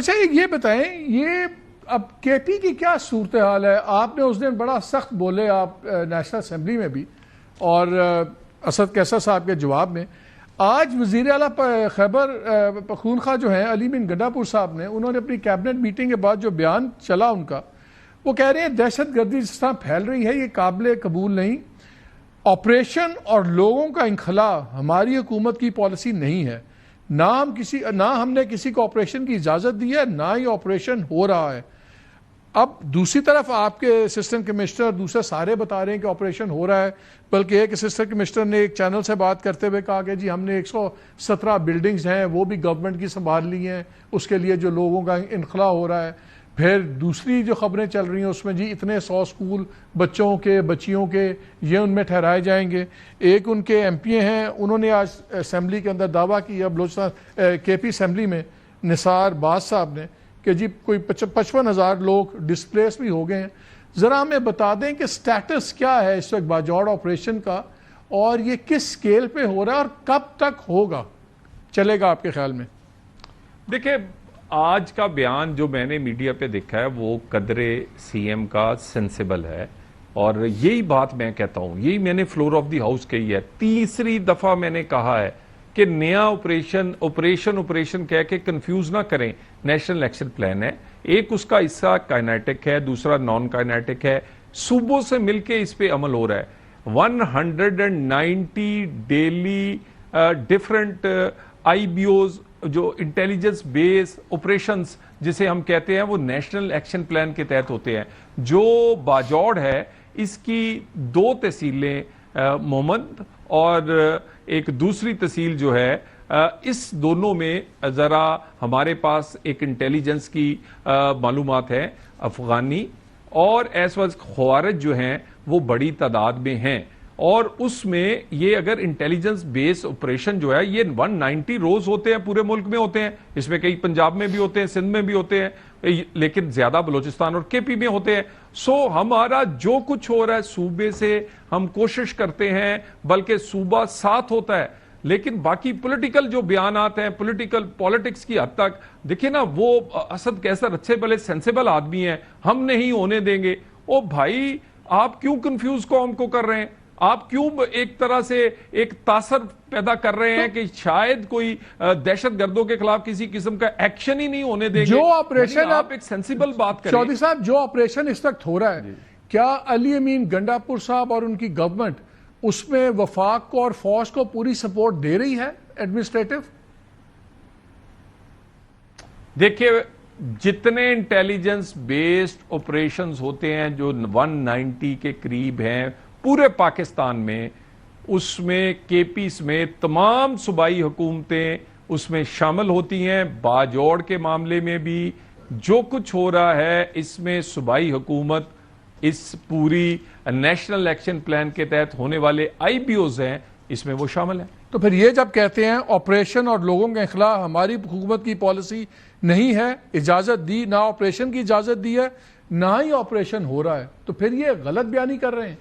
اچھا یہ بتائیں، یہ اب کے پی کی کیا صورتحال ہے؟ آپ نے اس دن بڑا سخت بولے آپ نیشنل اسمبلی میں بھی اور اسد کیسر صاحب کے جواب میں. آج وزیر اعلیٰ خیبر پختونخوا جو ہیں علی بن گنڈاپور صاحب نے، انہوں نے اپنی کیبنٹ میٹنگ کے بعد جو بیان چلا ان کا، وہ کہہ رہے ہیں دہشت گردی جس طرح پھیل رہی ہے یہ قابل قبول نہیں. آپریشن اور لوگوں کا انخلاء ہماری حکومت کی پالیسی نہیں ہے. نہ ہم نے کسی کو آپریشن کی اجازت دی ہے، نہ ہی آپریشن ہو رہا ہے. اب دوسری طرف آپ کے اسسٹنٹ کمشنر دوسرے سارے بتا رہے ہیں کہ آپریشن ہو رہا ہے، بلکہ ایک اسسٹنٹ کمشنر نے ایک چینل سے بات کرتے ہوئے کہا کہ جی ہم نے 117 بلڈنگز ہیں وہ بھی گورنمنٹ کی سنبھال لی ہیں، اس کے لیے جو لوگوں کا انخلاء ہو رہا ہے. پھر دوسری جو خبریں چل رہی ہیں اس میں جی اتنے 100 اسکول بچوں کے بچیوں کے یہ ان میں ٹھہرائے جائیں گے. ایک ان کے ایم پی ہیں، انہوں نے آج اسمبلی کے اندر دعویٰ کیا بلوچستان کے پی اسمبلی میں، نثار باز صاحب نے، کہ جی کوئی 55,000 لوگ ڈسپلیس بھی ہو گئے ہیں. ذرا ہمیں بتا دیں کہ سٹیٹس کیا ہے اس وقت باجوڑ آپریشن کا، اور یہ کس سکیل پہ ہو رہا ہے اور کب تک ہوگا چلے گا آپ کے خیال میں؟ دیکھیں، آج کا بیان جو میں نے میڈیا پہ دیکھا ہے وہ قدرے سی ایم کا سینسیبل ہے، اور یہی بات میں کہتا ہوں، یہی میں نے فلور آف دی ہاؤس کہی ہے. تیسری دفعہ میں نے کہا ہے کہ نیا آپریشن کہہ کے کنفیوز نہ کریں. نیشنل ایکشن پلان ہے، ایک اس کا حصہ کائنیٹک ہے، دوسرا نان کائنیٹک ہے. صوبوں سے مل کے اس پہ عمل ہو رہا ہے. 190 daily different I B Os جو انٹیلیجنس بیس آپریشنز جسے ہم کہتے ہیں وہ نیشنل ایکشن پلان کے تحت ہوتے ہیں. جو باجوڑ ہے اس کی 2 تحصیلیں محمد اور ایک دوسری تحصیل جو ہے، اس دونوں میں ذرا ہمارے پاس ایک انٹیلیجنس کی معلومات ہے افغانی، اور ایس وز خوارج جو ہیں وہ بڑی تعداد میں ہیں. اور اس میں یہ اگر انٹیلیجنس بیس آپریشن جو ہے یہ 190 روز ہوتے ہیں، پورے ملک میں ہوتے ہیں، اس میں کئی پنجاب میں بھی ہوتے ہیں، سندھ میں بھی ہوتے ہیں، لیکن زیادہ بلوچستان اور کے پی میں ہوتے ہیں. سو ہمارا جو کچھ ہو رہا ہے صوبے سے ہم کوشش کرتے ہیں، بلکہ صوبہ ساتھ ہوتا ہے. لیکن باقی پولیٹیکل جو بیانات ہیں، پولیٹکس کی حد تک دیکھیں نا، وہ اسد کیسر اچھے بھلے سینسیبل آدمی ہیں، ہم نہیں ہونے دیں گے. او بھائی، آپ کیوں کنفیوز قوم کو کر رہے ہیں؟ آپ کیوں ایک طرح سے ایک تاثر پیدا کر رہے ہیں کہ شاید کوئی دہشت گردوں کے خلاف کسی قسم کا ایکشن ہی نہیں ہونے دیں گے؟ جو آپریشن آپ ایک سینسیبل بات کریں. چودھری صاحب، جو آپریشن اس وقت ہو رہا ہے، کیا علی امین گنڈاپور صاحب اور ان کی گورنمنٹ اس میں وفاق کو اور فوج کو پوری سپورٹ دے رہی ہے ایڈمنسٹریٹو؟ دیکھیں، جتنے انٹیلیجنس بیسڈ آپریشنز ہوتے ہیں جو 190 کے قریب ہیں پورے پاکستان میں، اس میں کے پی میں تمام صوبائی حکومتیں اس میں شامل ہوتی ہیں. باجوڑ کے معاملے میں بھی جو کچھ ہو رہا ہے اس میں صوبائی حکومت اس پوری نیشنل ایکشن پلان کے تحت ہونے والے آئی بی اوز ہیں، اس میں وہ شامل ہیں. تو پھر یہ جب کہتے ہیں آپریشن اور لوگوں کے انخلاء ہماری حکومت کی پالیسی نہیں ہے، اجازت دی، نہ آپریشن کی اجازت دی ہے نہ ہی آپریشن ہو رہا ہے، تو پھر یہ غلط بیانی کر رہے ہیں.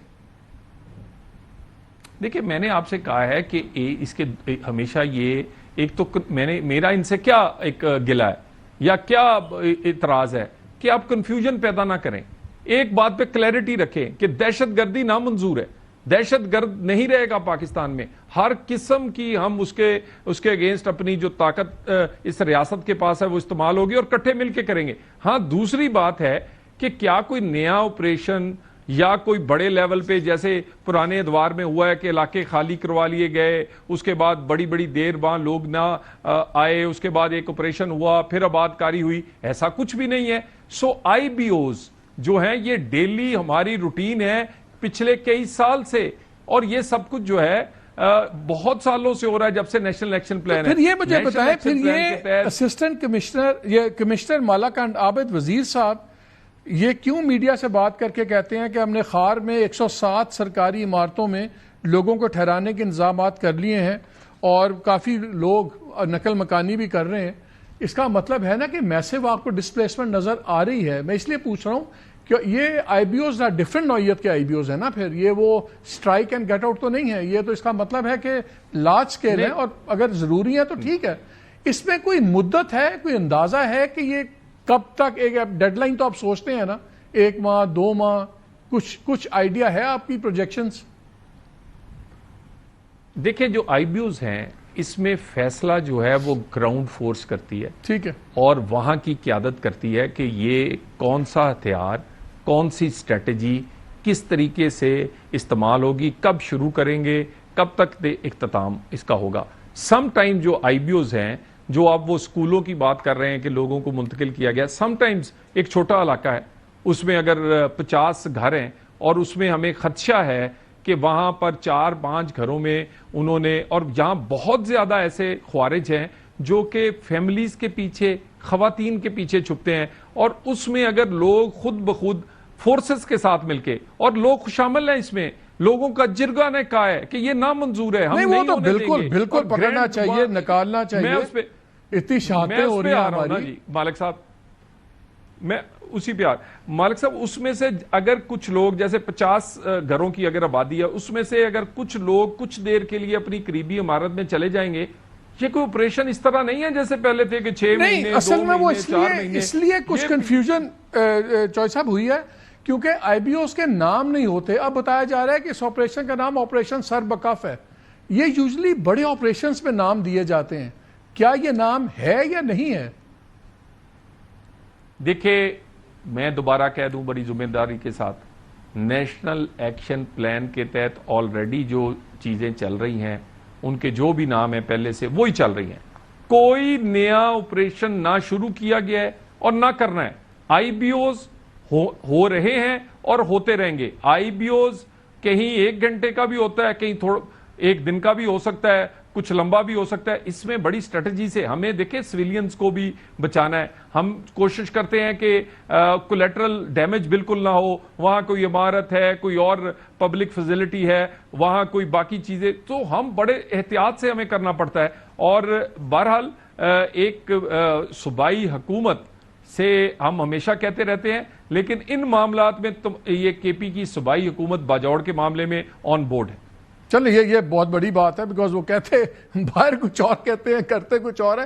دیکھیں، میں نے آپ سے کہا ہے کہ اس کے ہمیشہ یہ ایک تو میرا ان سے کیا ایک گلہ ہے یا کیا اعتراض ہے کہ آپ کنفیوژن پیدا نہ کریں. ایک بات پہ کلیئرٹی رکھیں کہ دہشت گردی نامنظور ہے. دہشت گرد نہیں رہے گا پاکستان میں. ہر قسم کی ہم اس کے اگینسٹ اپنی جو طاقت اس ریاست کے پاس ہے وہ استعمال ہوگی اور کٹھے مل کے کریں گے. ہاں، دوسری بات ہے کہ کیا کوئی نیا آپریشن یا کوئی بڑے لیول پہ جیسے پرانے ادوار میں ہوا ہے کہ علاقے خالی کروا لیے گئے، اس کے بعد بڑی بڑی دیر وہاں لوگ نہ آئے، اس کے بعد ایک آپریشن ہوا، پھر آباد کاری ہوئی، ایسا کچھ بھی نہیں ہے. سو آئی بی اوز جو ہیں یہ ڈیلی ہماری روٹین ہے پچھلے کئی سال سے، اور یہ سب کچھ جو ہے بہت سالوں سے ہو رہا ہے جب سے نیشنل ایکشن پلان ہے. پھر یہ مجھے بتائیں، پھر یہ اسسٹنٹ کمشنر مالاکنڈ عابد وزیر صاحب یہ کیوں میڈیا سے بات کر کے کہتے ہیں کہ ہم نے خار میں 107 سرکاری عمارتوں میں لوگوں کو ٹھہرانے کے انتظامات کر لیے ہیں اور کافی لوگ نقل مکانی بھی کر رہے ہیں؟ اس کا مطلب ہے نا کہ میسو آپ کو ڈسپلیسمنٹ نظر آ رہی ہے. میں اس لیے پوچھ رہا ہوں کہ یہ آئی بی اوز ڈفرنٹ نوعیت کے آئی بی اوز ہیں نا، پھر یہ وہ اسٹرائک اینڈ گیٹ آؤٹ تو نہیں ہے. یہ تو اس کا مطلب ہے کہ لارج اسکیل ہے، اور اگر ضروری ہے تو ٹھیک ہے. اس میں کوئی مدت ہے, کوئی اندازہ ہے کہ یہ کب تک, ایک ڈیڈ لائن تو آپ سوچتے ہیں نا, 1 ماہ 2 ماہ, کچھ آئیڈیا ہے آپ کی پروجیکشنز؟ دیکھیں جو آئی بی اوز ہیں اس میں فیصلہ جو ہے وہ گراؤنڈ فورس کرتی ہے, ٹھیک ہے, اور وہاں کی قیادت کرتی ہے کہ یہ کون سا ہتھیار, کون سی اسٹریٹجی کس طریقے سے استعمال ہوگی, کب شروع کریں گے, کب تک اختتام اس کا ہوگا. سم ٹائم جو آئی بی اوز ہیں, جو آپ وہ اسکولوں کی بات کر رہے ہیں کہ لوگوں کو منتقل کیا گیا, سم ٹائمز ایک چھوٹا علاقہ ہے, اس میں اگر 50 گھر ہیں اور اس میں ہمیں خدشہ ہے کہ وہاں پر 4-5 گھروں میں انہوں نے, اور یہاں بہت زیادہ ایسے خوارج ہیں جو کہ فیملیز کے پیچھے, خواتین کے پیچھے چھپتے ہیں, اور اس میں اگر لوگ خود بخود فورسز کے ساتھ مل کے, اور لوگ شامل ہیں اس میں, لوگوں کا جرگہ نے کہا ہے کہ یہ نامنظور ہے, ہم نہیں وہ تو بالکل پکڑنا چاہیے, نکالنا چاہیے. میں اس پہ اتنی شہادتیں ہو رہی ہیں ہماری. جی مالک صاحب, میں اسی پہ مالک صاحب, اس میں سے اگر کچھ لوگ, جیسے 50 گھروں کی اگر آبادی ہے, اس میں سے اگر کچھ لوگ کچھ دیر کے لیے اپنی قریبی عمارت میں چلے جائیں گے, یہ کوئی آپریشن اس طرح نہیں ہے جیسے پہلے تھے کہ 6 مہینے, 2 مہینے, 4 مہینے. اصل میں وہ اس لیے کچھ کنفیوژن چوائس صاحب ہوئی ہے کیونکہ آئی بی اوز کے نام نہیں ہوتے. اب بتایا جا رہا ہے کہ اس آپریشن کا نام آپریشن سر بکف ہے. یہ یوزلی بڑے آپریشنز پہ نام دیے جاتے ہیں, کیا یہ نام ہے یا نہیں ہے؟ دیکھیں میں دوبارہ کہہ دوں بڑی ذمہ داری کے ساتھ, نیشنل ایکشن پلان کے تحت آلریڈی جو چیزیں چل رہی ہیں, ان کے جو بھی نام ہیں پہلے سے وہی چل رہی ہیں. کوئی نیا آپریشن نہ شروع کیا گیا ہے اور نہ کرنا ہے. آئی بی اوز ہو رہے ہیں اور ہوتے رہیں گے. آئی بی اوز کہیں 1 گھنٹے کا بھی ہوتا ہے, کہیں 1 دن کا بھی ہو سکتا ہے, کچھ لمبا بھی ہو سکتا ہے. اس میں بڑی اسٹریٹجی سے ہمیں دیکھیں سویلینز کو بھی بچانا ہے. ہم کوشش کرتے ہیں کہ کولیٹرل ڈیمیج بالکل نہ ہو, وہاں کوئی عمارت ہے, کوئی اور پبلک فیسلٹی ہے, وہاں کوئی باقی چیزیں, تو ہم بڑے احتیاط سے ہمیں کرنا پڑتا ہے. اور بہرحال ایک صوبائی حکومت سے ہم ہمیشہ کہتے رہتے ہیں, لیکن ان معاملات میں یہ کے پی کی صوبائی حکومت باجوڑ کے معاملے میں آن بورڈ ہے. چلیں یہ بہت بڑی بات ہے, بیکاز وہ کہتے باہر کچھ اور کہتے ہیں, کرتے کچھ اور ہے.